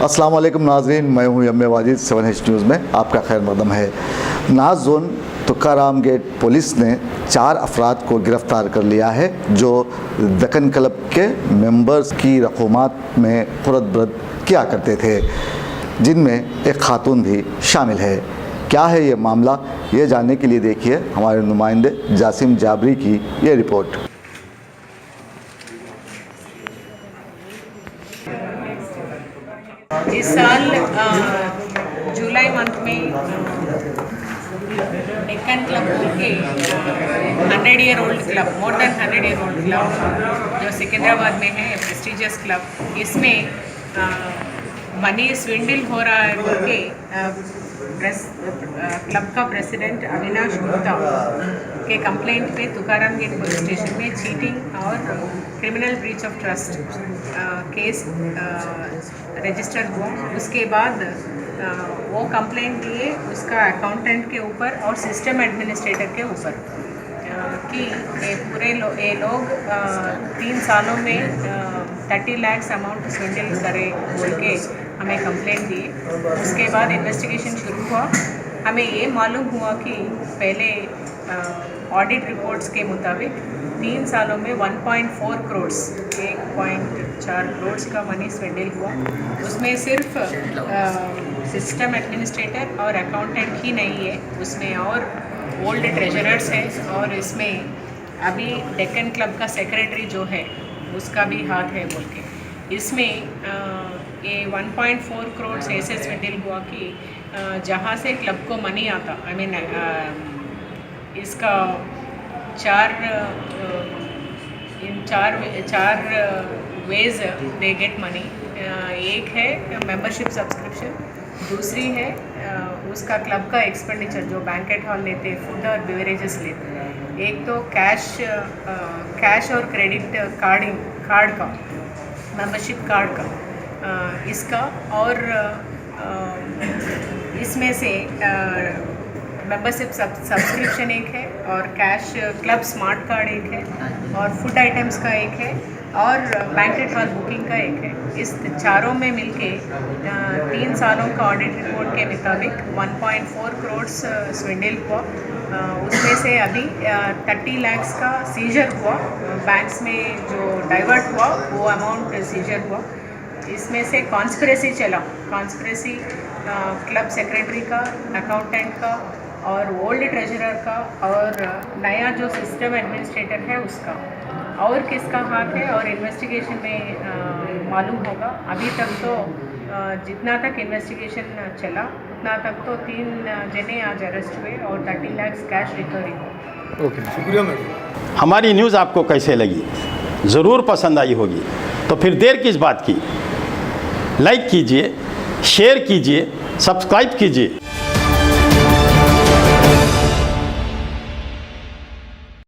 अस्सलाम वालेकुम नाज़रीन, मैं हूं यम वाजिद 7H न्यूज़ में आपका खैर मकदम है। नाज जोन तुकाराम गेट पुलिस ने 4 अफराद को गिरफ़्तार कर लिया है जो दक्कन क्लब के मेंबर्स की रकूमात में खुरद-बुरद किया करते थे, जिनमें एक खातून भी शामिल है। क्या है ये मामला, ये जानने के लिए देखिए हमारे नुमाइंदे जासिम जाबरी की ये रिपोर्ट। इस साल जुलाई मंथ में डेक्कन क्लब के 100 year old club, more than 100 year old club जो सिकंदराबाद में है, प्रेस्टिजियस क्लब, इसमें मनी स्विंडल हो रहा है बोल के क्लब का प्रेसिडेंट अविनाश गुप्ता के कंप्लेंट पे तुकाराम गेट पुलिस स्टेशन में चीटिंग और criminal breach of trust case register हुआ। उसके बाद वो कंप्लेंट दिए उसका अकाउंटेंट के ऊपर और सिस्टम एडमिनिस्ट्रेटर के ऊपर कि ये लोग 3 सालों में 30 लाख अमाउंट स्विंडल करे बोल के हमें कंप्लेंट दिए। उसके बाद इन्वेस्टिगेशन शुरू हुआ। हमें ये मालूम हुआ कि पहले ऑडिट रिपोर्ट्स के मुताबिक 3 सालों में 1.4 करोड़ 1.4 करोड़ का मनी स्विंडल हुआ। उसमें सिर्फ सिस्टम एडमिनिस्ट्रेटर और अकाउंटेंट ही नहीं है, उसमें और ओल्ड ट्रेजरर्स हैं और इसमें अभी डेक्कन क्लब का सेक्रेटरी जो है उसका भी हाथ है बोल के। इसमें ये 1.4 करोड़ ऐसे स्विंडल हुआ कि जहाँ से क्लब को मनी आता, इसका चार वेज दे गेट मनी। एक है मेंबरशिप सब्सक्रिप्शन, दूसरी है उसका क्लब का एक्सपेंडिचर जो बैंकेट हॉल लेते, फूड और बेवरेजेस लेते। एक तो कैश और क्रेडिट कार्ड का मेंबरशिप कार्ड का इसका, और इसमें से मेंबरशिप सब्सक्रिप्शन एक है और कैश क्लब स्मार्ट कार्ड एक है और फूड आइटम्स का एक है और बैंकेट हॉल बुकिंग का एक है। इस चारों में मिलके 3 सालों का ऑडिट रिपोर्ट के मुताबिक 1.4 करोड़ स्विंडल हुआ। उसमें से अभी 30 लाख का सीजर हुआ, बैंक्स में जो डाइवर्ट हुआ वो अमाउंट सीजर हुआ। इसमें से कॉन्स्पिरेसी चला, कॉन्स्पिरेसी क्लब सेक्रेटरी का, अकाउंटेंट का और ओल्ड ट्रेजरर का और नया जो सिस्टम एडमिनिस्ट्रेटर है उसका, और किसका हाथ है और इन्वेस्टिगेशन में मालूम होगा। अभी तक तो जितना तक इन्वेस्टिगेशन चला उतना तक तो 3 जने आज अरेस्ट हुए और 30 लाख कैश रिकवरी हुआ। ओके, शुक्रिया मैडम। हमारी न्यूज़ आपको कैसे लगी? ज़रूर पसंद आई होगी, तो फिर देर किस बात की? लाइक कीजिए, शेयर कीजिए, सब्सक्राइब कीजिए।